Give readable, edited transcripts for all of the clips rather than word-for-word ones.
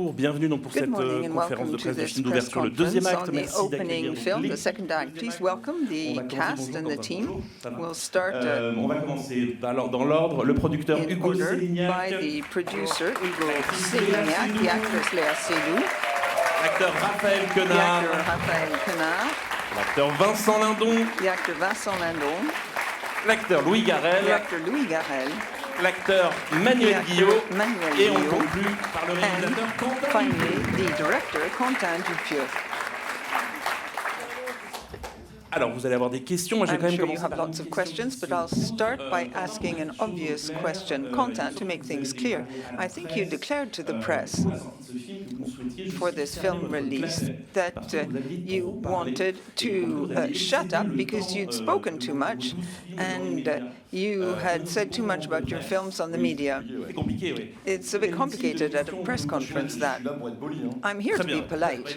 bonjour, bienvenue donc pour cette conférence de presse du film d'ouverture, le deuxième acte. Merci d'accueillir l'équipe. Please welcome the cast and the team. We'll start on va commencer dans l'ordre. Le producteur in Hugo order by Sélignac, the producer Hugo Sélignac, the actress Léa Seydoux, l'acteur Raphaël the Quenard, actor Raphaël Quenard, l'acteur Vincent Lindon, the actor Vincent Lindon, l'acteur Louis the Garrel, actor Louis Garrel, l'acteur Manuel the Guillot, actor Manuel et on Guillot, conclut par le réalisateur and Quentin finally Dupieux. the director Quentin Dupieux. Alors, vous allez avoir des questions. Moi, je vais quand I'm même sure you commencer have par lots of questions, but I'll start by asking an obvious question. Quentin, to make things clear, I think you declared to the press for this film release that you wanted to shut up because you'd spoken too much and you had said too much about your films on the media. C'est compliqué, oui. It's a bit complicated at a press conference that I'm here to be polite.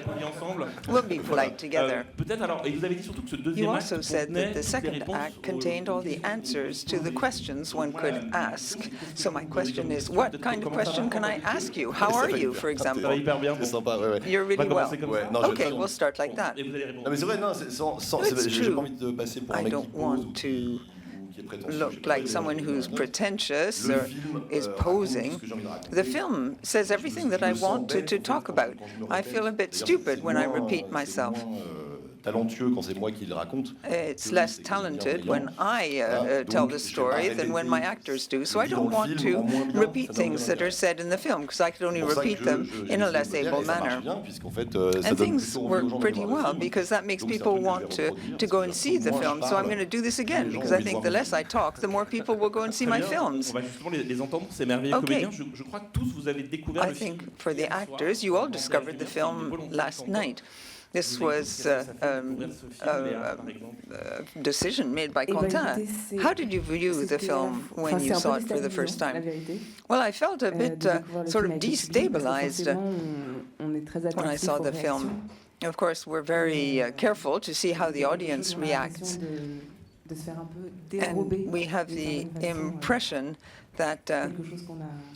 We'll be polite together. Peut-être alors, et vous avez dit surtout que ce deuxième You acte also said that the contenait des second réponses act contained all the answers to the questions one could ask. So my question is, what kind of question can I ask you? How are you, for Ça va example? hyper bien. C'est sympa, ouais, ouais. You're really well. Ouais, non, Okay, we'll start like that. Et vous allez répondre. Non mais c'est vrai, non, It's j'ai true. pas envie de passer pour un I mec qui don't pose want ou to qui est prétentieux. look like someone who's pretentious or is posing. The film says everything that I want to talk about. I feel a bit stupid when I repeat myself. Talentueux quand c'est moi qui le raconte. It's less talented when I tell the story than when my actors do. So I don't want to repeat things that are said in the film because I could only repeat them in a less able manner. And things work pretty well because that makes people want to go and see the film. So I'm going to do this again because I think the less I talk, the more people will go and see my films. On va justement les entendre, ces merveilleux Okay. comédiens. Je crois que tous vous avez découvert I le film. think for the actors, you all discovered the film last night. This was a decision made by Quentin. How did you view the film when you saw it for the first time? Well, I felt a bit sort of destabilized when I saw the film. Of course, we're very careful to see how the audience reacts. And we have the impression that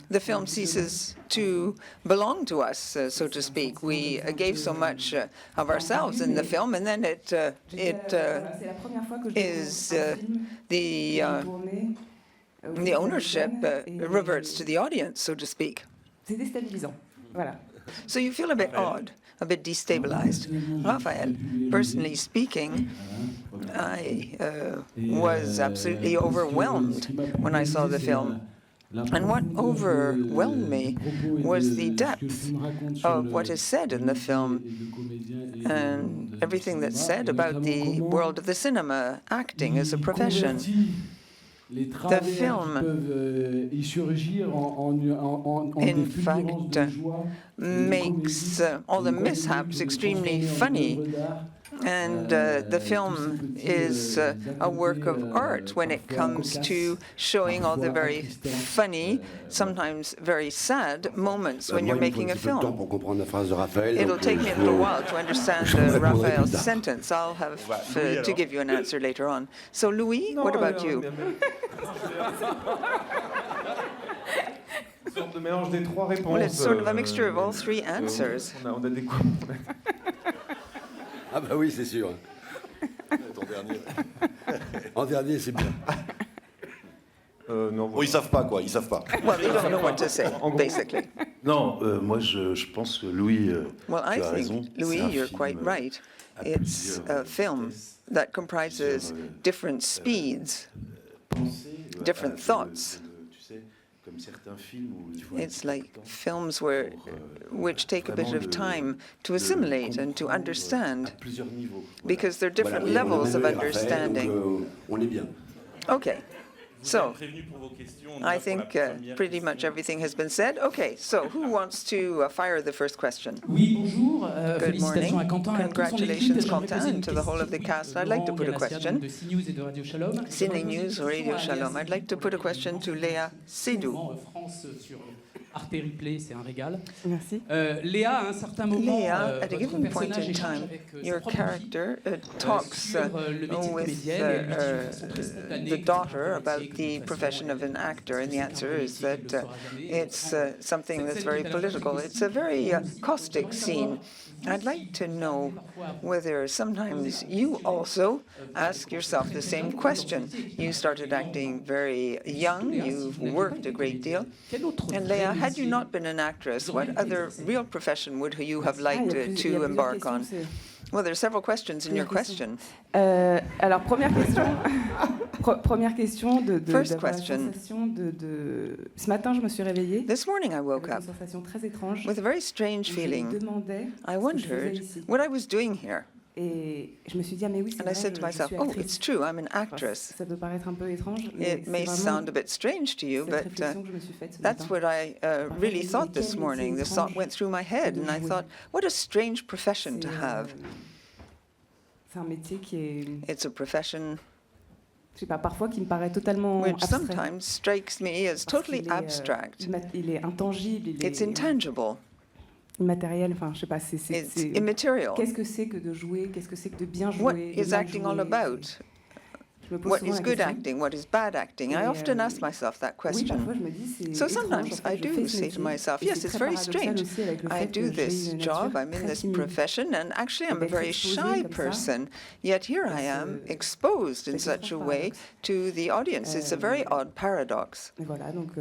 the film ceases to belong to us, so to speak. We gave so much of ourselves in the film, and then it is the ownership reverts to the audience, so to speak. So you feel a bit odd, a bit destabilized. Raphael, personally speaking, I was absolutely overwhelmed when I saw the film. And what overwhelmed me was the depth of what is said in the film and everything that's said about the world of the cinema, acting as a profession. The film, in fact, makes all the mishaps extremely funny. And the film is a work of art when it comes to showing all the very funny, sometimes very sad moments when you're making a film. It'll take me a little while to understand Raphael's sentence. I'll have to give you an answer later on. So, Louis, what about you? Well, it's sort of a mixture of all three answers. Ah bah oui, c'est sûr. Ton dernier. En dernier, c'est bien. Non, ils savent pas quoi, ils savent pas. Well, they don't know what to say, basically. Non, moi je pense que Louis, Well, I tu as raison. think, Louis, you're quite right. It's a film that comprises different speeds, different thoughts. It's like films which take a bit of time to assimilate and to understand, because there are different levels of understanding. Okay, so I think pretty much everything has been said. Okay, so who wants to fire the first question? Oui, bonjour. Good morning. Félicitations à Quentin et à toute son Congratulations, équipe. Quentin, and to the whole of the cast. I'd like to put a question. De CNews et de Radio Shalom. Cine News, Radio Shalom. I'd like to put a question to Léa Seydoux. France sur Arte Replay, c'est un régal. Merci. Léa, à un certain moment, Léa, at a given votre point personnage in échange time, avec your sa propre character fille, talks sur le métier de with comédienne, et elle lui dit de façon très spontanée the que c'est un daughter métier, about que de the toute profession façon, of an actor, and the c'est un answer métier is qu'elle ne that fera jamais. it's something Cette that's scène very qui est à la fois political. très It's a very positive, caustic scene. I'd like to know whether sometimes you also ask yourself the same question. You started acting very young, you've worked a great deal. And Léa, had you not been an actress, what other real profession would you have liked to embark on? Well, there are several questions in your question. Alors, première question. Première question First question. Ce matin, je me suis réveillée. This morning I woke Avec up une sensation très étrange. with a very strange Je me feeling. demandais I ce que je faisais wondered ici. what I was doing here. Et je me suis dit, ah mais oui, c'est And vrai, I said to je myself, suis oh, actrice. it's true, I'm an Enfin, actress. ça peut paraître un peu étrange, mais It c'est may vraiment sound a bit strange to you, cette but réflexion que je me suis faite ce that's matin. what I really thought this morning. This thought went through my head, and I thought, what a strange profession to have. C'est un métier qui est, It's a profession je sais pas, parfois qui me paraît totalement which abstrait. sometimes strikes me as Parce totally qu'il est, abstract. il est intangible, il It's est intangible. immatériel. Enfin, je sais pas. It's immaterial. Qu'est-ce que c'est que de jouer? Qu'est-ce que c'est que de bien jouer? What de is mal acting all jouer? about? Je me pose What souvent is la good question. acting? What is bad acting? I Et, often ask myself that Oui, question. parfois je me dis c'est So étrange, sometimes en fait, I je fais do ce say to métier, myself, et yes, c'est it's très very paradoxal strange. aussi avec le I fait do que j'ai this une job, nature I'm in très this timide. profession, and actually I'm a d'être very exposée shy comme ça, person. Yet here I am, exposed in c'est such a étrange way paradoxe. to the audience. It's a very odd paradox. Et voilà, donc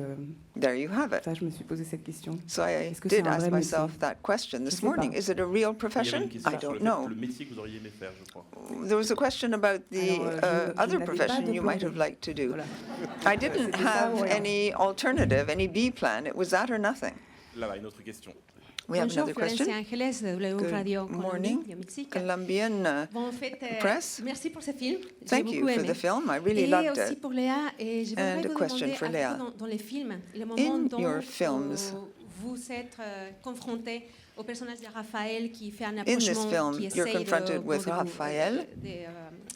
There you have it. ça, je me suis posé cette question. So I Est-ce que c'est did un ask vrai myself métier? that question Je this sais morning. pas. Is it a real Il y avait profession? une question I sur don't le fait know. que le métier que vous auriez aimé faire, je crois. There was a question about the Alors, je other n'avais pas profession de you plan might B. have liked to do. Voilà. I didn't C'était ça ou have rien. any alternative, any B plan. It was that or nothing. Là, une autre question. We have Bonjour, another Florencia question. Ángeles de W Good Radio morning, Colombie, Musique. Colombian Bon, en fait, Press. merci pour ce film. J'ai Thank beaucoup you for aimé. the film. I really Et loved aussi it. pour Léa, et je And voudrais a vous question demander, for Léa. dans les films, le moment In dont your films, vous êtes confronté au personnage de Raphaël qui fait un in this approchement, film, qui you're essaye confronted with Raphaël,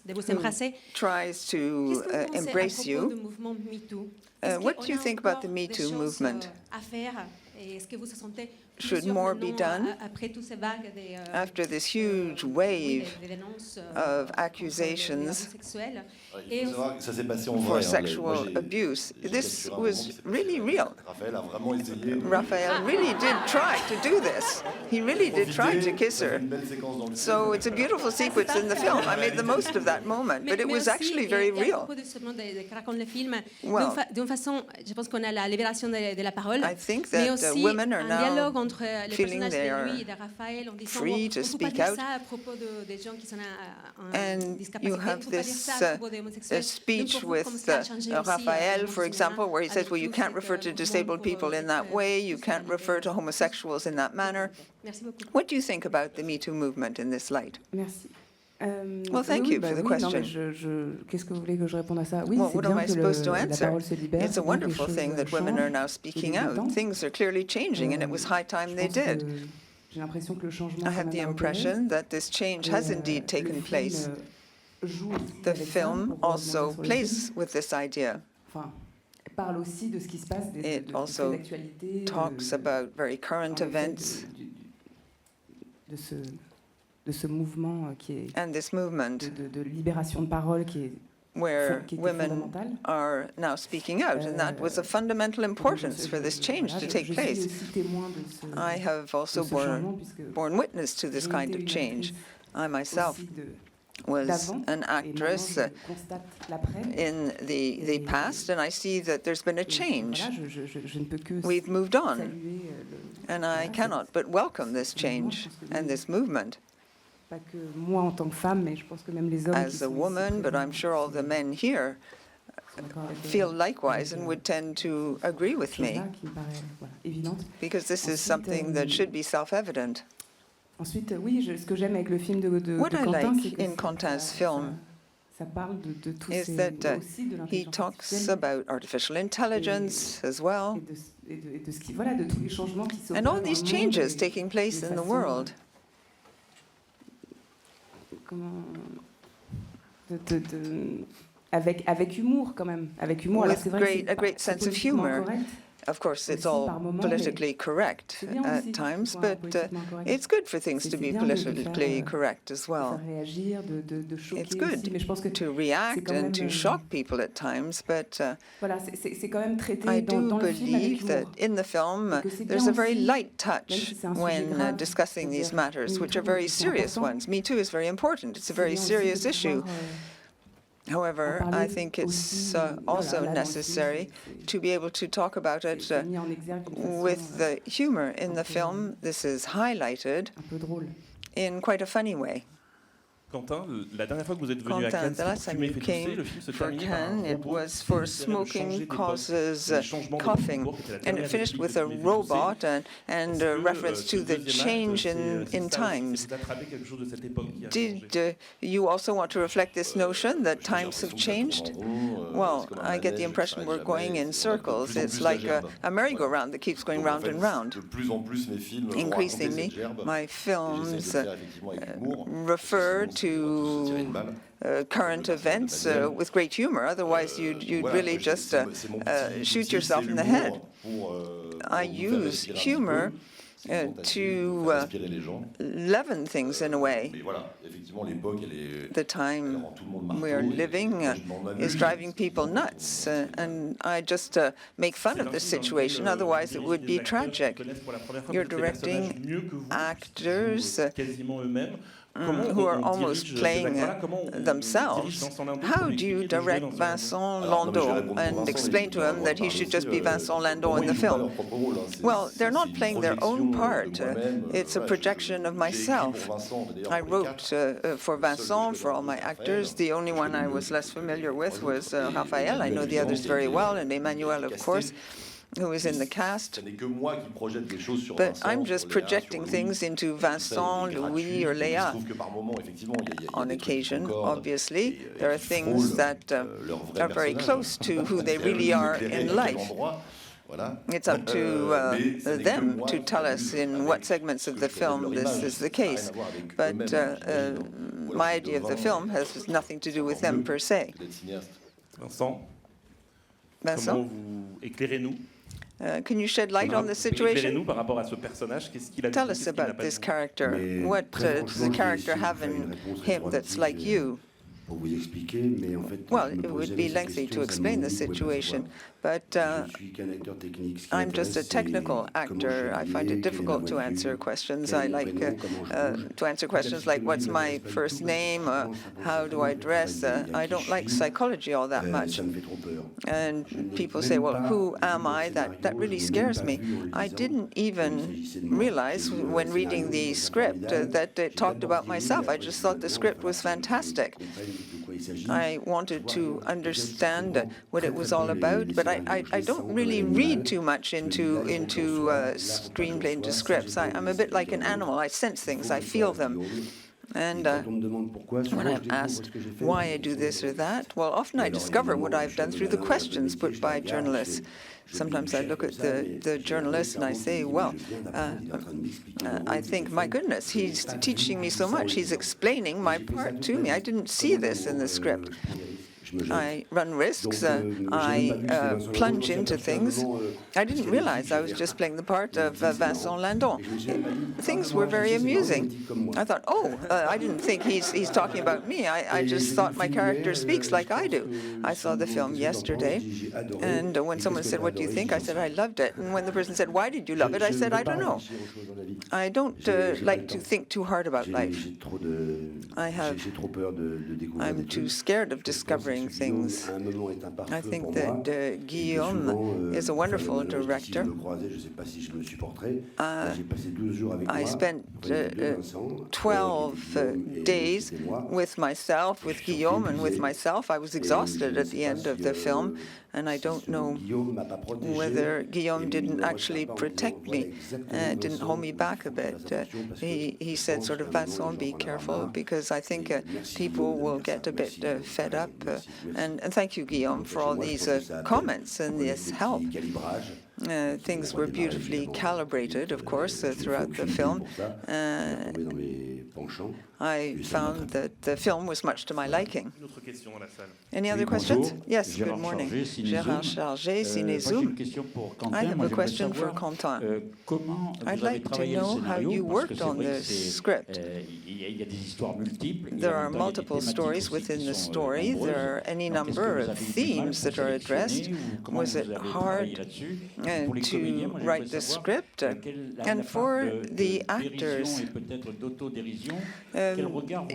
de vous who embrasser. tries to Qu'est-ce que vous pensez embrace à propos you. du mouvement MeToo? What do you think about the Me Too movement? À faire, et est-ce que vous se sentez Should more be done après toutes ces vagues after this huge wave des dénonces of contre accusations les abus sexuels? Il faut savoir que ça s'est passé en for vrai. sexual abuse? This was really real. Raphaël a vraiment essayé. Raphael really did try to do this. He really did try to kiss her. Une belle séquence dans le So it's a beautiful sequence in the film. I made the most of that moment, but it was actually very real. À propos de ce moment de que raconte le film, Well, d'une façon, je pense qu'on a la libération de la parole, I think mais that aussi women are un now dialogue entre les feeling personnages they de are lui et de Raphaël en disant free on to ne peut pas speak dire out. ça à propos des gens qui sont en And discapacité, you on ne have peut pas dire this ça à propos des homosexuels. a speech Donc, pour vous, with comme ça a changé aussi, Raphael, dans for ce example, moment-là, where he says, avec well, you tout can't cet refer to mouvement disabled pour people in that cette way, you can't sexualité. refer to homosexuals in that manner. Merci beaucoup. What do you think about the Me Too movement in this light? Merci. Well, thank you for the question. Non, mais qu'est-ce que vous voulez que je réponde à ça? Oui, Well, c'est what bien am I que supposed to la answer? parole se libère. It's a c'est bien que les wonderful choses thing that women are changent. now speaking Il est out. temps. Things are clearly changing, and it was high time Je they pense que did. J'ai l'impression que le changement I have the impression that this change has indeed taken place. The film also plays with this idea. Enfin, parle aussi de ce qui se passe, It also d'actualité, talks about very current events de ce mouvement qui est and this movement de libération de parole qui est where qui était women fondamental. are now speaking out, and that was of fundamental importance for this change to take Je suis place. aussi témoin de ce, I have also de ce changement, puisque borne witness to this j'ai kind été of une change. actrice I myself aussi was d'avant, an et actress maintenant, je constate l'après. in the past, and I see that there's been a Et change. voilà, je ne peux que We've moved on, saluer and I cannot but welcome this change and this movement. pas que moi en tant que femme, mais je pense que même les hommes qui As a sont ici woman, but I'm sure all the men here sont d'accord avec feel likewise and would tend to agree with me, chose-là qui me paraît évidente. because this is Ensuite, something that should be self-evident. Ensuite, oui, ce que j'aime avec le film de What I Quentin, like c'est que in Quentin's film ça parle de tous is ces that aussi de he l'intelligence talks artificielle about artificial intelligence as well, et de ce qui voilà de tous les changements qui s'opèrent and all dans these le monde changes et taking place de in the façon, world. comment avec humour quand même, avec humour. Alors With c'est vrai que a great c'est sense of politiquement humor. correct, Of course, it's all politically correct at times, but it's good for things to be politically correct as well. It's good to react and to shock people at times, but I do believe that in the film there's a very light touch when discussing these matters, which are very serious ones. Me Too is very important. It's a very serious issue. However, I think it's also necessary to be able to talk about it with the humor in the film. This is highlighted in quite a funny way. Quentin, la dernière fois que vous êtes venu à Quentin, Cannes, the last time you came for Cannes, it was for smoking causes coughing, and it finished with a robot and a reference to the change in times. Did you also want to reflect this notion that times have changed? Well, I get the impression we're going in circles. It's like a merry-go-round that keeps going round and round. Increasingly, my films refer to current events with great humor. Otherwise, you'd really just shoot yourself in the head. I use humor to leaven things in a way. The time we're living is driving people nuts, and I just make fun of the situation, otherwise it would be tragic. You're directing actors who are almost playing themselves. How do you direct Vincent Lindon and explain to him that he should just be Vincent Lindon in the film? Well, they're not playing their own part. It's a projection of myself. I wrote for Vincent, for all my actors. The only one I was less familiar with was Raphaël. I know the others very well, and Emmanuel, of course, who is in the cast. But I'm just projecting things into Vincent, Louis, or Léa. On occasion, obviously, there are things that are very close to who they really are in life. It's up to them to tell us in what segments of the film this is the case. But my idea of the film has nothing to do with them per se. Vincent, comment vous éclairez-nous? Can you shed light on the situation? Par rapport à ce personnage, qu'est-ce qu'il a Tell us about this character. What does the character have in him that's like you? Well, it would be lengthy to explain the situation, but I'm just a technical actor. I find it difficult to answer questions. I like to answer questions like, what's my first name? How do I dress? I don't like psychology all that much. And people say, well, who am I? That really scares me. I didn't even realize when reading the script that it talked about myself. I just thought the script was fantastic. I wanted to understand what it was all about, but I don't really read too much into screenplay, into scripts. I'm a bit like an animal. I sense things, I feel them. And when I'm asked why I do this or that, well, often I discover what I've done through the questions put by journalists. Sometimes I look at the journalist and I say, well, I think, my goodness, he's teaching me so much. He's explaining my part to me. I didn't see this in the script. I run risks. I plunge into things. I didn't realize I was just playing the part of Vincent Lindon. Things were very amusing. I thought, oh, I didn't think he's talking about me. I just thought my character speaks like I do. I saw the film yesterday, and when someone said, what do you think? I said, I loved it. And when the person said, why did you love it? I said, I don't know. I don't like to think too hard about life. I'm too scared of discovering things. I think that Guillaume is a wonderful director. I spent 12 days with myself, with Guillaume, and with myself. I was exhausted at the end of the film, and I don't know whether Guillaume didn't actually protect me, didn't hold me back a bit. He said sort of, Vincent, be careful, because I think people will get a bit fed up. And thank you, Guillaume, for all these comments and this help. Things were beautifully calibrated, of course, throughout the film. penchant. I found that the film was much to my liking. Une autre question dans la salle. Any other questions? Yes, good morning. Gérard Chargé, Cinézoom. I have a question for Quentin. I'd like to know how you worked on this script. There are multiple stories within the story. There are any number of themes that are addressed. Was it hard to write the script? And for the actors,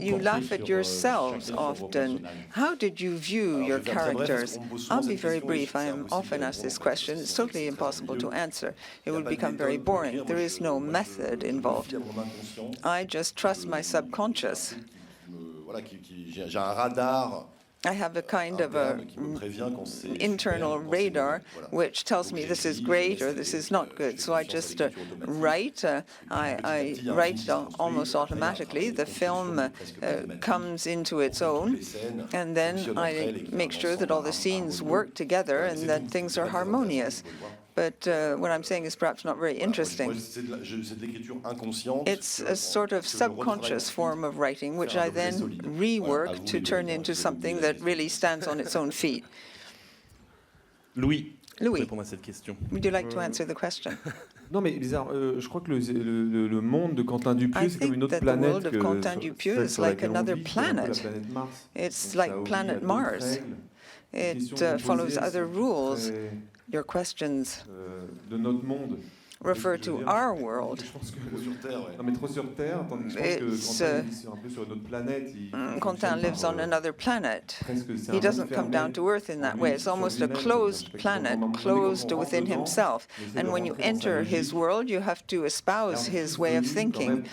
you laugh at yourselves often. How did you view your characters? I'll be very brief. I am often asked this question. It's totally impossible to answer. It would become very boring. There is no method involved. I just trust my subconscious. J'ai un radar. I have a kind of internal radar which tells me this is great or this is not good. So I just write. I write almost automatically. The film comes into its own, and then I make sure that all the scenes work together and that things are harmonious. But what I'm saying is perhaps not very interesting. It's a sort of subconscious form of writing, which I then rework to turn into something that really stands on its own feet. Louis, Louis, répondre à cette question. would you like to answer the question? Non, mais bizarre. Je crois que le monde de Quentin Dupieux, c'est comme une autre I think that the world planète of Quentin Dupieux is like another planet. Mars. It's like planet Mars. It follows other rules. Your questions De notre monde. refer to our world. Je pense que non, mais trop sur Terre, tandis que je pense que Quentin est un peu sur une autre planète. Quentin lives on another planet. Presque, He doesn't come down to Earth in that way. It's almost a closed planet, closed within himself. And when you enter his world, you have to espouse his way of thinking.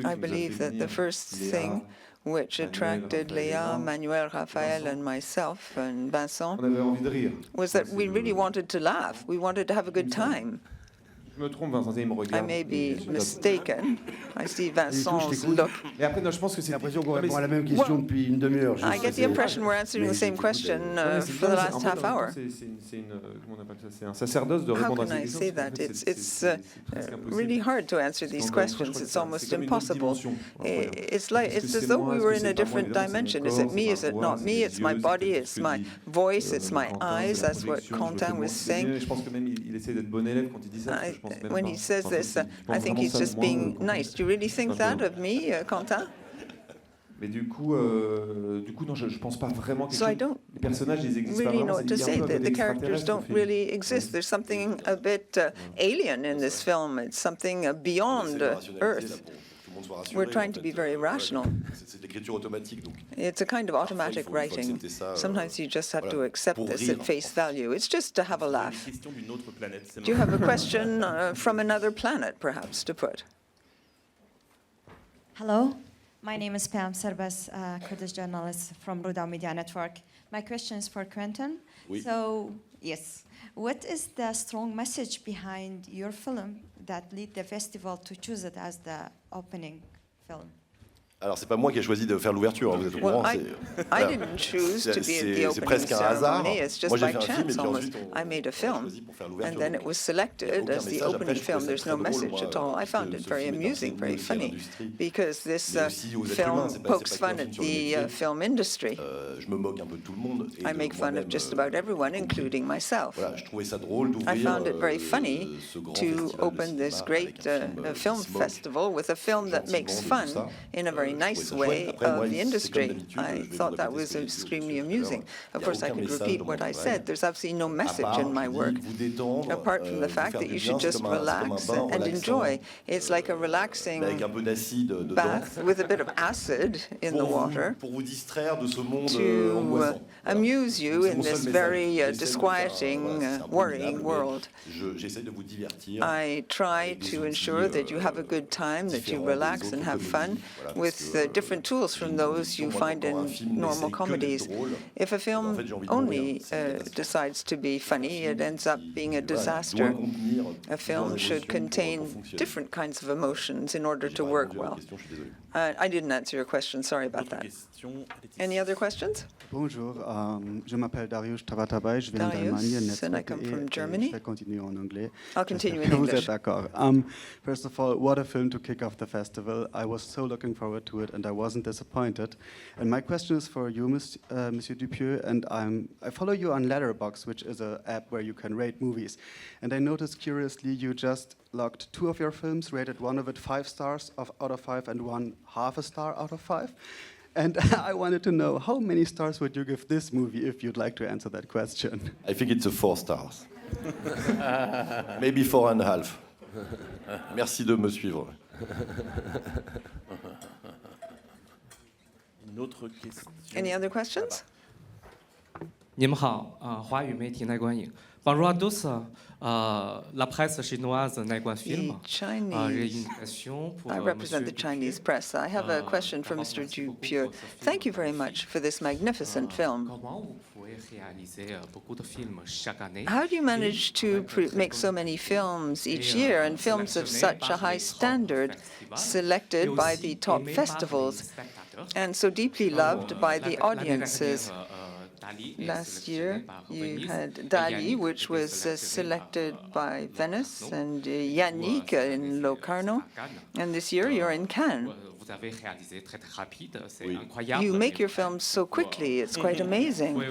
I believe that the first thing which attracted Léa, Manuel, Raphaël, and myself, and Vincent, was that we really wanted to laugh. We wanted to have a good time. I may be mistaken. I see Vincent's look. J'ai l'impression qu'on répond à la même question depuis une demi-heure. I get the impression we're answering the same question for the last half hour. How can I say that? It's really hard to answer these questions. It's almost impossible. It's as though we were in a different dimension. Is it me? Is it not me? It's my body. It's my voice. It's my eyes. That's what Quentin was saying. When he says this, I think he's just being nice. Do you really think that of me, Quentin? Mais du coup, non, je pense pas vraiment que les personnages, ils existent really pas know vraiment. what to say. The characters don't really exist. There's something a bit alien in this film. It's something beyond Earth. We're trying to be very rational. It's a kind of automatic writing. Sometimes you just have to accept this at face value. It's just to have a laugh. Do you have a question from another planet, perhaps, to put? Hello, my name is Pam Serbas, Kurdish journalist from Ruda Media Network. My question is for Quentin. Oui. So, yes, what is the strong message behind your film that led the festival to choose it as the opening film? Alors, c'est pas moi qui ai choisi de faire l'ouverture, vous êtes au courant. I didn't choose to be at the opening ceremony. It's just by chance almost. I made a film, and then it was selected as the opening film. There's no message at all. I found it very amusing, very funny, because this film pokes fun at the film industry. I make fun of just about everyone, including myself. I found it very funny to open this great film festival with a film that makes fun in a very nice way of the industry. I thought that was extremely amusing. Of course, I could repeat what I said. There's absolutely no message in my work, apart from the fact that you should just relax and enjoy. It's like a relaxing bath with a bit of acid in the water to amuse you in this very disquieting, worrying world. I try to ensure that you have a good time, that you relax and have fun with with different tools from those you find in normal comedies. If a film only decides to be funny, it ends up being a disaster. A film should contain different kinds of emotions in order to work well. I didn't answer your question, sorry about that. Any other questions? Bonjour, je m'appelle Darius Tabatabay, je viens d'Allemagne, and I come from Germany. Je vais continuer en anglais. I'll continue in English. Vous êtes d'accord. First of all, what a film to kick off the festival. I was so looking forward to it, and I wasn't disappointed. And my question is for you, Monsieur Dupieux, and I follow you on Letterboxd, which is an app where you can rate movies. And I noticed, curiously, you just logged 2 of your films, rated one of it 5 stars out of 5 and one half a star out of 5. And I wanted to know, how many stars would you give this movie if you'd like to answer that question? I think it's a 4 stars. Maybe 4.5. Merci de me suivre. Une autre question. Any other questions? 你们好，华语媒体内观影。Bonjour à tous. La presse chinoise n'est qu'un film. I represent the Chinese press. I have a question for Mr. Dupieux. Thank you very much for this magnificent film. How do you manage to make so many films each year, and films of such a high standard, selected by the top festivals, and so deeply loved by the audiences? Last year, you had Dali, which was selected by Venice, and Yannick in Locarno, and this year you're in Cannes. You make your films so quickly, it's quite amazing.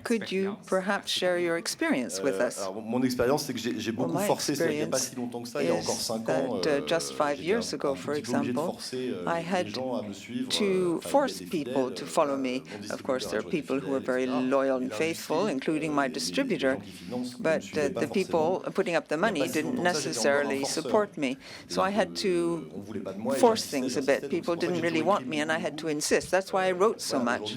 Could you perhaps share your experience with us? Mon expérience, c'est que j'ai beaucoup forcé, il n'y a pas si longtemps que ça, il y a encore 5 ans. Just 5 years ago, for example, I had to force people to follow me. Of course, there are people who are very loyal and faithful, including my distributor, but the people putting up the money didn't necessarily support me. So I had to force things a bit. People didn't really want me, and I had to insist. That's why I wrote so much.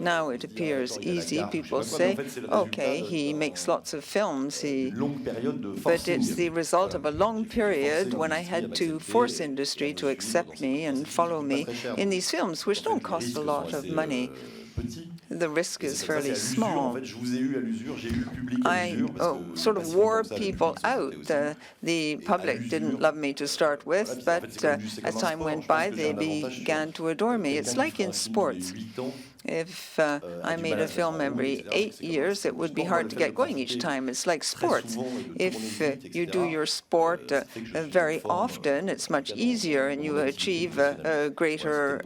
Now it appears easy. People say, okay, he makes lots of films, but it's the result of a long period when I had to force industry to accept me and follow me in these films, which don't cost a lot of money. The risk is fairly small. I sort of wore people out. The public didn't love me to start with, but as time went by, they began to adore me. It's like in sports. If I made a film every 8 years, it would be hard to get going each time. It's like sports. If you do your sport very often, it's much easier and you achieve greater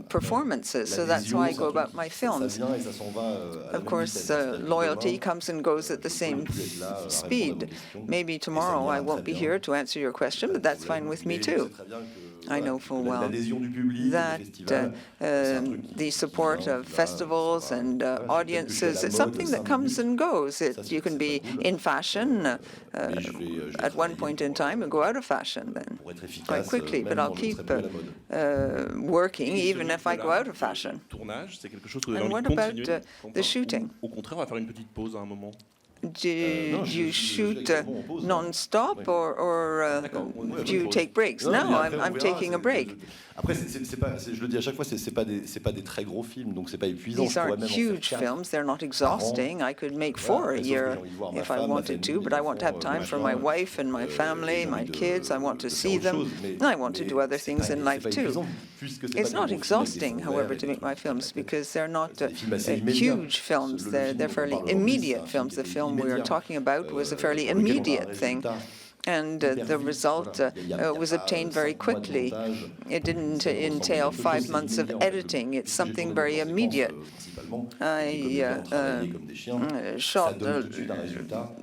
performances. So that's how I go about my films. Of course, loyalty comes and goes at the same speed. Maybe tomorrow I won't be here to answer your question, but that's fine with me too. I know full well that the support of festivals and audiences is something that comes and goes. You can be in fashion at one point in time and go out of fashion then quite quickly, but I'll keep working even if I go out of fashion. And what about the shooting? Do you shoot non-stop or do you take breaks? No, I'm taking a break. Après, je le dis à chaque fois, c'est pas des très gros films, donc c'est pas épuisant. These aren't huge films. They're not exhausting. I could make 4 a year if I wanted to, but I want to have time for my wife and my family, my kids. I want to see them, and I want to do other things in life too. It's not exhausting, however, to make my films because they're not huge films. They're fairly immediate films. The film we are talking about was a fairly immediate thing. And the result was obtained very quickly. It didn't entail 5 months of editing. It's something very immediate. I shot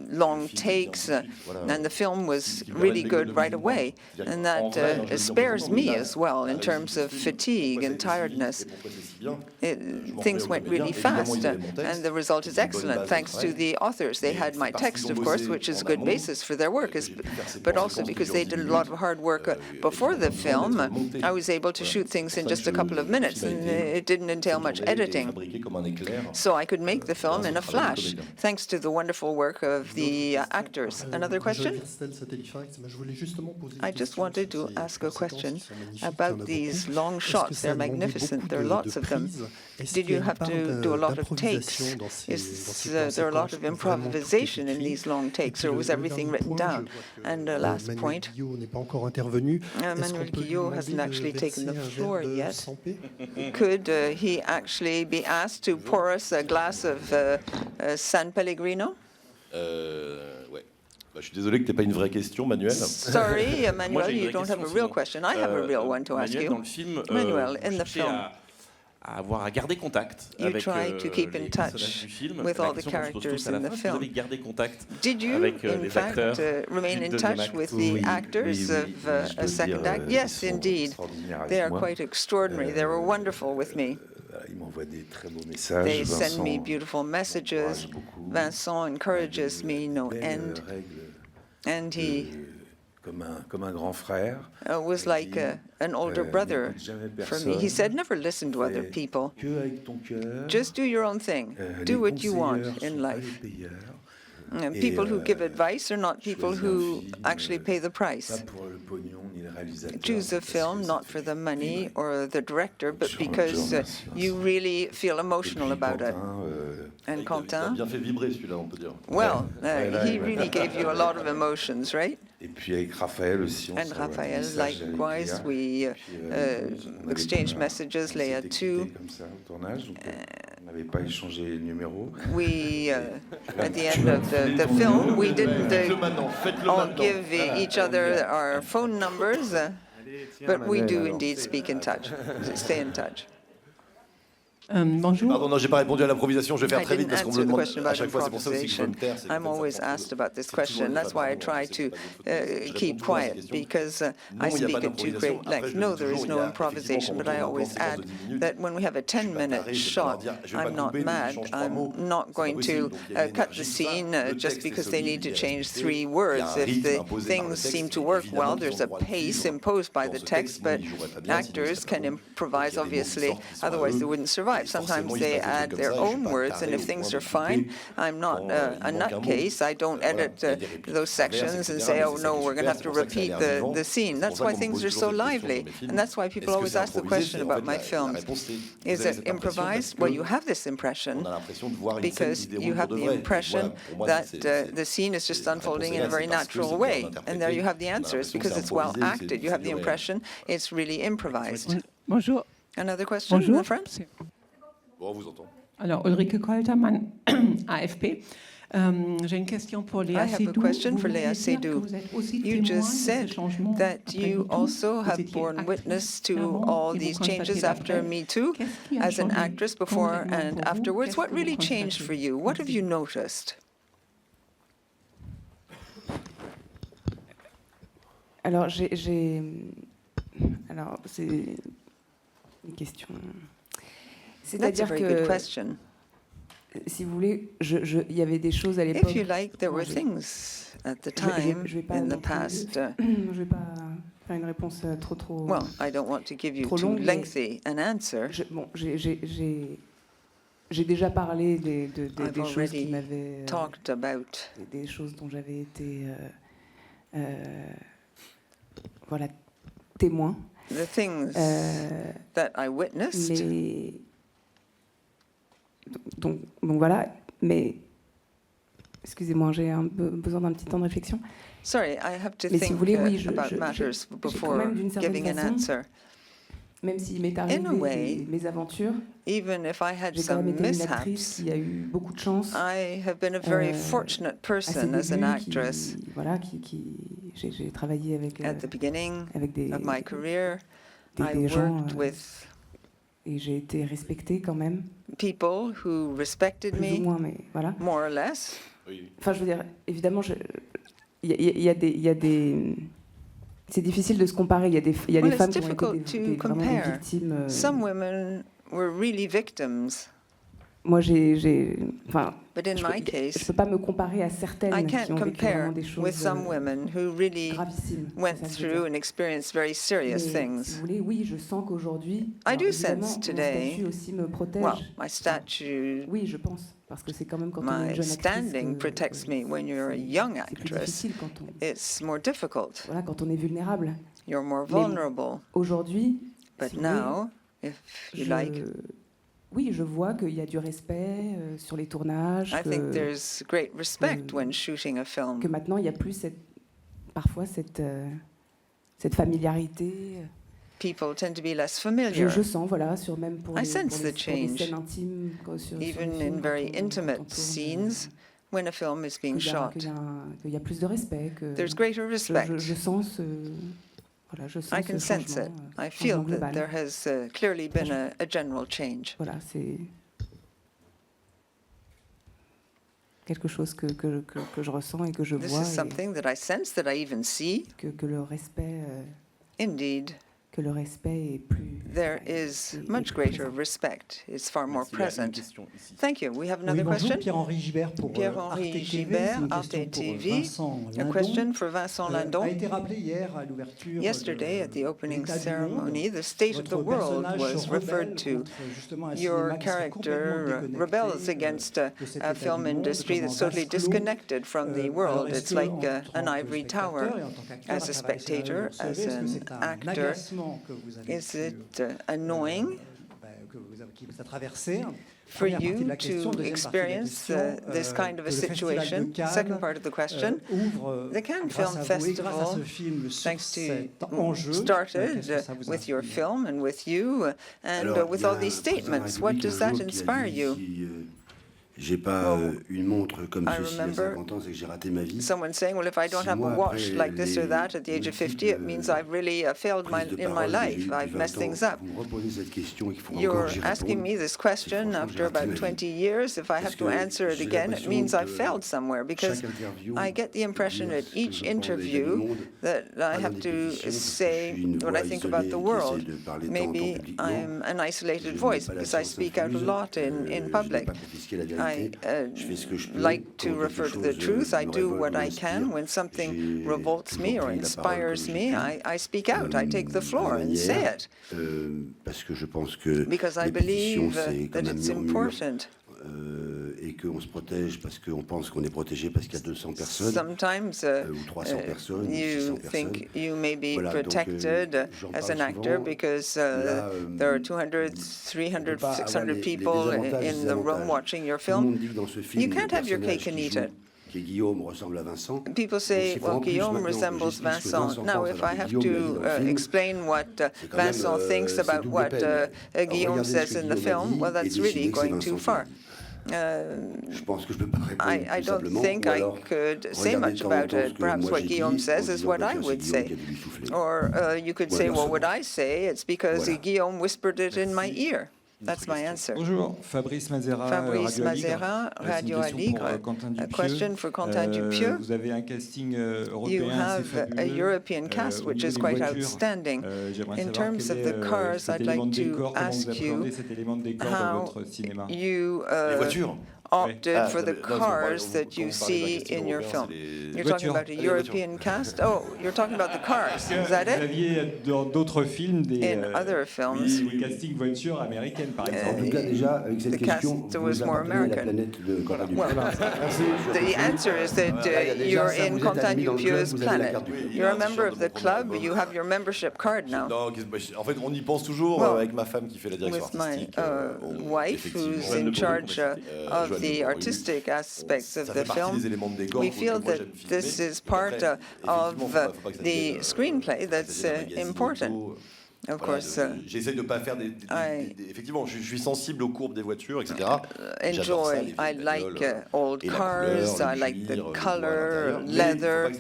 long takes, and the film was really good right away. And that spares me as well in terms of fatigue and tiredness. things went really fast, and the result is excellent, thanks to the authors. They had my text, of course, which is a good basis for their work, but also because they did a lot of hard work before the film. I was able to shoot things in just a couple of minutes, and it didn't entail much editing. So I could make the film in a flash, thanks to the wonderful work of the actors. Another question? I just wanted to ask a question about these long shots. They're magnificent. There are lots of them. Did you have to do a lot of takes? Is there a lot of improvisation in these long takes, or was everything written down? And last point, Manuel Guillot hasn't actually taken the floor yet. Could he actually be asked to pour us a glass of San Pellegrino? Ouais. Je suis désolé que tu n'aies pas une vraie question, Manuel. Sorry, Manuel, you don't have a real question. I have a real one to ask you. Dans le film, Manuel, in the film, à avoir à garder contact avec to keep in les touch personnages du film. with all the La question qu'on se pose tous characters à la in the fin, vous film. avez gardé contact Did you, avec in les fact, acteurs remain du in deuxième touch acte? with the actors of a second act? Yes, indeed. They are quite extraordinary. They were wonderful with me. Il m'envoie des très beaux messages. They send me beautiful messages. Vincent encourages me no end. And he comme un grand frère. Was like an older brother for me. He said, never listen to other people. Just do your own thing. Do what you want in life. People who give advice are not people who actually pay the price. Choose a film not for the money or the director, but because you really feel emotional about it. And Quentin? Well, he really gave you a lot of emotions, right? And Raphaël, likewise, we exchanged messages, Léa too. We, at the end of the film, we didn't all give each other our phone numbers, but we do indeed speak in touch, stay in touch. Bonjour. Pardon, non, j'ai pas répondu à l'improvisation. Je vais faire très vite parce qu'on me le demande à chaque fois. C'est pour ça aussi que je veux me taire. I'm always asked about this question. That's why I try to keep quiet, because I speak at too great length. No, there is no improvisation, but I always add that when we have a 10-minute shot, I'm not mad. I'm not going to cut the scene just because they need to change 3 words. If the things seem to work well, there's a pace imposed by the text, but actors can improvise, obviously, otherwise they wouldn't survive. Sometimes they add their own words, and if things are fine, I'm not a nutcase. I don't edit those sections and say, oh no, we're going to have to repeat the scene. That's why things are so lively, and that's why people always ask the question about my films. Is it improvised? Well, you have this impression because you have the impression that the scene is just unfolding in a very natural way, and there you have the answers because it's well acted. You have the impression it's really improvised. Bonjour. Another question in the front? Bon, on vous entend. Alors, Ulrike Koltermann, AFP. J'ai une question pour Léa Seydoux. I have a question for Léa Seydoux. You just said that you also have borne witness to all these changes after Me Too as an actress before and afterwards. What really changed for you? What have you noticed? Alors, alors c'est une question. C'est-à-dire que, si vous voulez, il y avait des choses à l'époque. If you like, there were things at the time in the past. Je vais pas faire une réponse trop. Well, I don't want to give you too lengthy an answer. Bon, j'ai déjà parlé des choses qui m'avaient. Talked about des choses dont j'avais été voilà, témoin. The things that I witnessed. Donc voilà, mais excusez-moi, j'ai besoin d'un petit temps de réflexion. Sorry, I have to mais think si vous voulez, oui, about matters before giving an answer. Même s'il m'est arrivé mes aventures, even if I had j'ai quand même some été une actrice mishaps, qui a eu beaucoup de chance. I have been a very fortunate person as an actress. Voilà, j'ai travaillé avec at the beginning avec of my career, I des gens, worked with et j'ai été respectée quand même. People who respected plus me, ou moins, mais voilà. more or less. Enfin, je veux dire, évidemment, il y a des c'est difficile de se comparer. Il y a des femmes qui ont été vraiment des victimes. Some women were really victims. Moi, enfin, But in my case, je peux pas me comparer à certaines I qui can't ont vécu compare vraiment des choses with some women who really gravissimes. went through and experienced very serious Mais, things. si vous voulez, oui, je sens qu'aujourd'hui, I do évidemment, sense mon today, statut aussi me protège. well, my statue, Oui, je pense, parce que c'est quand même quand on est une my jeune actrice standing que protects me. When you're a young c'est plus actress, difficile quand on, it's more difficult. voilà, quand on est vulnérable. You're more Mais vulnerable. aujourd'hui, But si vous voulez, now, if you like, oui, je vois qu'il y a du respect sur les tournages. I think there's great respect when shooting a Que film. maintenant, il n'y a plus parfois cette familiarité. People tend to be less familiar. Je sens, voilà, même pour I les sense the change, scènes intimes, even in very intimate scenes, when a film is being shot. qu'il y a plus de respect. There's greater respect. Je sens voilà, je sens I can ce sense it. changement, I feel changement that global. there has clearly been a general change. Voilà, c'est quelque chose que je ressens et que je This vois. is something that I sense, that I even see. Que le respect. Indeed. Que le respect est plus. There is much greater respect. It's far more present. Thank you. We have another question. Pierre-Henri Gibert pour Pierre-Henri Gibert, Arte TV. A question for Vincent Lindon. A été rappelé hier à l'ouverture. Yesterday, at the opening ceremony, the state of the world was referred to. Your character rebels against a film industry that's totally disconnected from the world. It's like an ivory tower. As a spectator, as an actor, is it annoying for you to experience this kind of a situation? Second part of the question, the Cannes Film Festival, thanks to started with your film and with you, and with all these statements. What does that inspire you? J'ai pas une montre comme ceci à 50 ans, c'est que j'ai raté ma vie. Someone saying, well, if I don't have a watch like this or that at the age of 50, it means I've really failed in my life. I've messed things up. You're asking me this question after about 20 years. If I have to answer it again, it means I've failed somewhere, because I get the impression at each interview that I have to say what I think about the world. Maybe I'm an isolated voice because I speak out a lot in public. I like to refer to the truth. I do what I can. When something revolts me or inspires me, I speak out. I take the floor and say it. Because I believe that it's important. Et qu'on se protège parce qu'on pense qu'on est protégé parce qu'il y a 200 personnes Sometimes, ou 300 personnes, you 600 think personnes. you may be Voilà, protected donc, as an actor because there are 200, 300, 600 people in the room watching your film. You can't have your cake and eat it. People say, well, Guillaume resembles Vincent. Now, if I have to explain what Vincent thinks about what Guillaume says in the film, well, that's really going too far. I don't think I could say much about it. Perhaps what Guillaume says is what I would say. Or you could say, well, what I say, it's because Guillaume whispered it in my ear. That's my answer. Bonjour, Fabrice Mazera, Radio Aligre. A question for Quentin Dupieux. Vous avez un casting européen, you have a European cast which is quite outstanding. In terms of the cars, I'd like to ask you how you opted for the cars that you see in your film. You're talking about a European cast? Oh, you're talking about the cars. Is that it? In other films, the cast was more American. Well, the answer is that you're in Quentin Dupieux's planet. You're a member of the club. You have your membership card now. En fait, on y pense toujours avec ma femme qui fait la direction artistique. With my wife, who's in charge of the artistic aspects of the film, we feel that this is part of the screenplay that's important. Of course, j'essaie de pas faire effectivement, je suis sensible aux courbes des voitures, etc. Enjoy. I like old cars. I like the color, leather,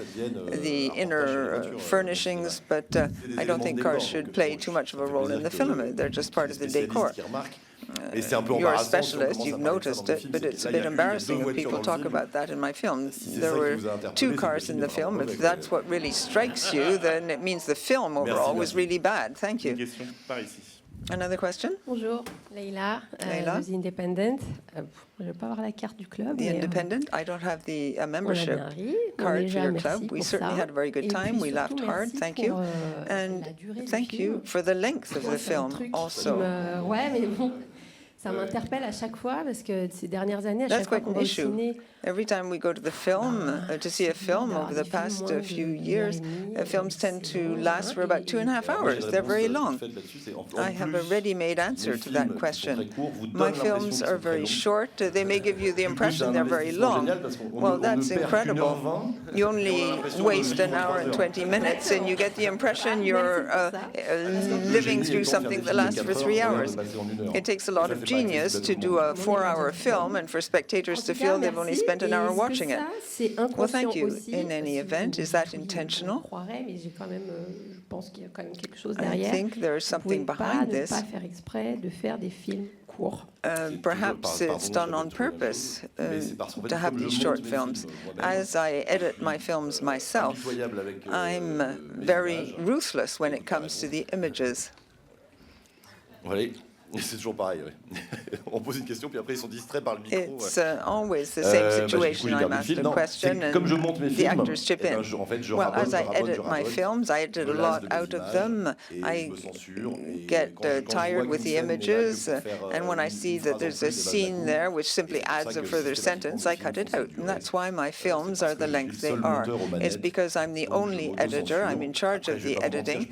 the inner furnishings. But I don't think cars should play too much of a role in the film. They're just part of the decor. You're a specialist, you've noticed it, but it's a bit embarrassing if people talk about that in my film. There were 2 cars in the film. If that's what really strikes you, then it means the film overall was really bad. Thank you. Another question? Bonjour, Leila, Leila. The Independent. Je ne vais pas avoir la carte du club. The Independent. I don't have the membership card for your club. We certainly had a very good time. We laughed hard. Thank you. And thank you for the length of the film also. Ouais, mais bon, ça m'interpelle à chaque fois parce que ces dernières années, à chaque fois qu'on va au ciné, every time we go to the film, to see a film over the past few years, films tend to last for about 2.5 hours. They're very long. I have a ready-made answer to that question. My films are very short. They may give you the impression they're very long. Well, that's incredible. You only waste an hour and 20 minutes, and you get the impression you're living through something that lasts for 3 hours. It takes a lot of genius to do a 4-hour film, and for spectators to feel they've only spent an hour watching it. Well, thank you. In any event, is that intentional? I think there is something behind this. Perhaps it's done on purpose to have these short films. As I edit my films myself, I'm very ruthless when it comes to the images. Oui. C'est toujours pareil, oui. On pose une question, puis après ils sont distraits par le micro. It's always the same situation. I'm asked a question, and the actors chip in. Well, as I edit my films, I edit a lot out of them. I get tired with the images, and when I see that there's a scene there which simply adds a further sentence, I cut it out. And that's why my films are the length they are. It's because I'm the only editor. I'm in charge of the editing.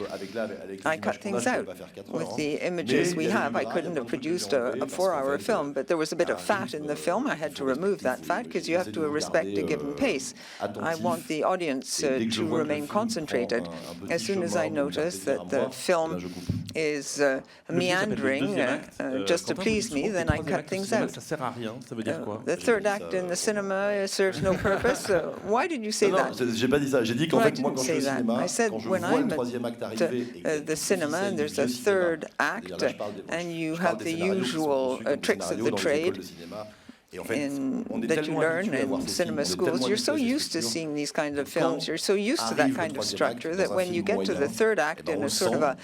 I cut things out. With the images we have, I couldn't have produced a 4-hour film, but there was a bit of fat in the film. I had to remove that fat because you have to respect a given pace. I want the audience to remain concentrated. As soon as I notice that the film is meandering just to please me, then I cut things out. The third act in the cinema serves no purpose. Why did you say that? J'ai pas dit ça. J'ai dit qu'en fait, moi, quand je suis au cinéma, I said when I'm at the cinema and there's a third act, and you have the usual tricks of the trade that you learn in cinema schools. You're so used to seeing these kinds of films, you're so used to that kind of structure that when you get to the third act in a sort of a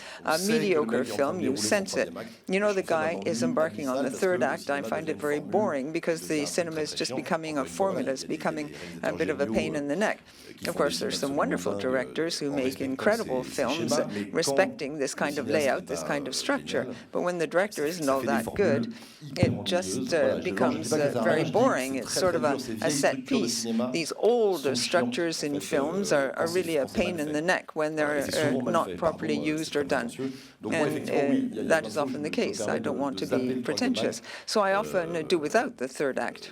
mediocre film, you sense it. You know, the guy is embarking on the third act. I find it very boring because the cinema is just becoming a formula, it's becoming a bit of a pain in the neck. Of course, there's some wonderful directors who make incredible films respecting this kind of layout, this kind of structure. But when the director isn't all that good, it just becomes very boring. It's sort of a set piece. These old structures in films are really a pain in the neck when they're not properly used or done. And that is often the case. I don't want to be pretentious. So I often do without the third act,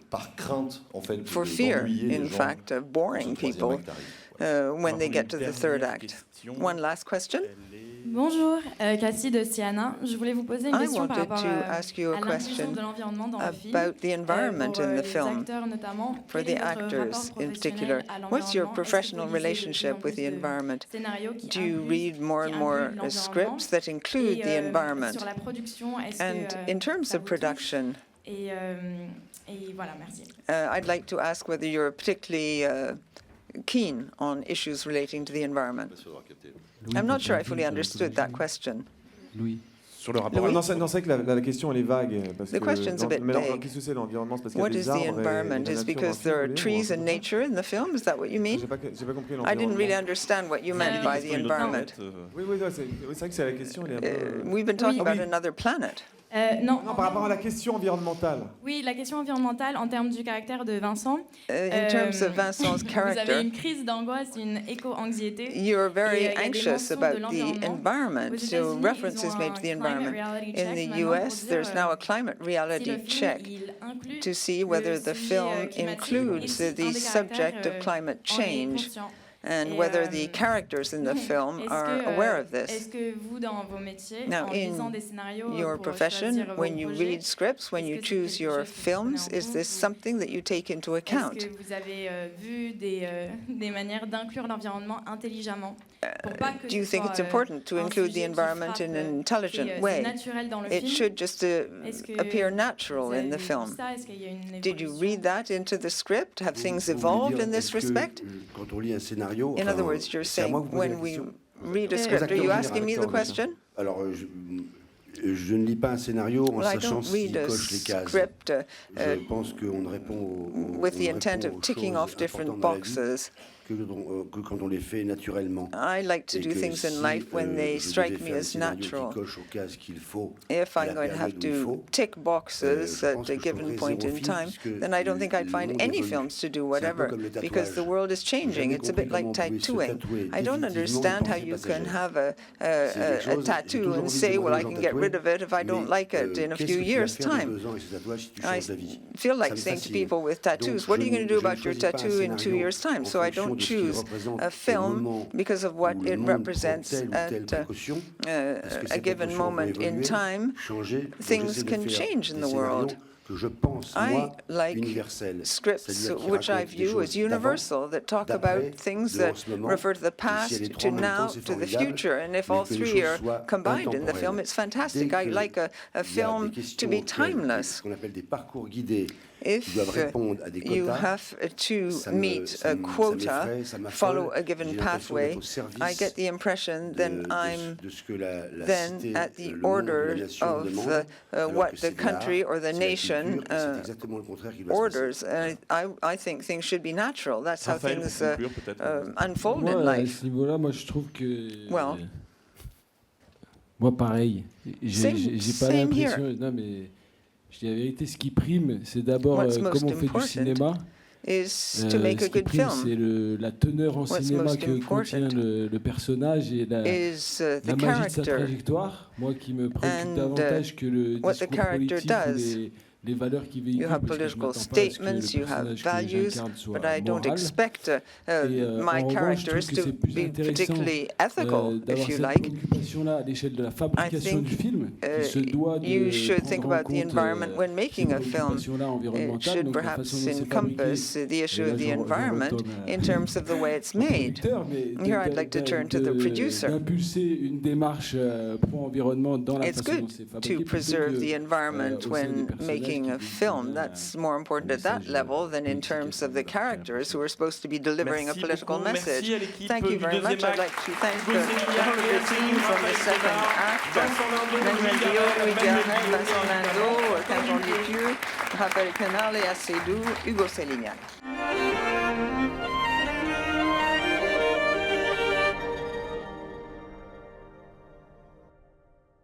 for fear, in fact, of boring people when they get to the third act. One last question. Bonjour, Cassie de Siena. Je voulais vous poser une question par rapport à l'inclusion de l'environnement dans le film. About the environment in the film, for the actors in particular. What's your professional relationship with the environment? Do you read more and more scripts that include the environment? And in terms of production, I'd like to ask whether you're particularly keen on issues relating to the environment. I'm not sure I fully understood that question. Louis. Sur le rapport. Non, c'est vrai que la question elle est vague parce the question's a bit vague. Qu'est-ce que c'est l'environnement? Parce qu'il y a What des is the arbres environment? Is because there are trees and nature in the film? Is that what you mean? J'ai pas compris l'environnement. I didn't really understand what you meant by the environment. Oui, c'est vrai que c'est la question. Elle est un peu... We've been talking about another planet. Non, par rapport à la question environnementale. Oui, la question environnementale en termes du caractère de Vincent. In terms of Vincent's character, vous avez une crise d'angoisse, une éco-anxiété. You're very anxious about the environment. So references made to the environment. In the US, there's now a climate reality check to see whether the film includes the subject of climate change, and whether the characters in the film are aware of this. Now, in your profession, when you read scripts, when you choose your films, is this something that you take into account? Est-ce que vous avez vu des manières d'inclure l'environnement intelligemment? Do you think it's important to include the environment in an intelligent way? It should just appear natural in the film. Did you read that into the script? Have things evolved in this respect? In other words, you're saying when we read a script, are you asking me the question? Je ne lis pas un scénario en sachant s'il read a coche les cases. script Je pense qu'on répond with the intent of ticking off different boxes. Que quand on les fait naturellement. I like to do things in life when they strike me as natural. If I'm going to have to tick boxes at a given point in time, then I don't think I'd find any films to do whatever, because the world is changing. It's a bit like tattooing. I don't understand how you can have a tattoo and say, well, I can get rid of it if I don't like it in a few years' time. I feel like saying to people with tattoos, what are you going to do about your tattoo in 2 years' time? So I don't choose a film because of what it represents at a given moment in time. Things can change in the world. I like scripts which I view as universal, that talk about things that refer to the past, to now, to the future. And if all three are combined in the film, it's fantastic. I like a film to be timeless. If you have to meet a quota, follow a given pathway, I get the impression then I'm then at the order of what the country or the nation orders. I think things should be natural. That's how things unfold in life. À ce niveau-là, moi je trouve que... Well, moi pareil, j'ai pas l'impression... Non mais... Je dis la vérité, ce qui prime, c'est d'abord comme on fait du cinéma. Ce qui prime, c'est la teneur en cinéma que contient le personnage et la magie de sa trajectoire. Moi, qui me préoccupe davantage que le discours politique ou les valeurs qui véhiculent. You have political statements, you have values, but I don't expect my characters to be particularly ethical, if you like. I think you should think about the environment when making a film. It should perhaps encompass the issue of the environment in terms of the way it's made. Here I'd like to turn to the producer. It's good to preserve the environment when making a film. That's more important at that level than in terms of the characters who are supposed to be delivering a political message. Thank you very much. I'd like to thank the whole of the team from the second act. Manuel Garrel, Vincent Lindon, Quentin Dupieux, Raphaël Quenard, Léa Seydoux, Hugo Sélignac.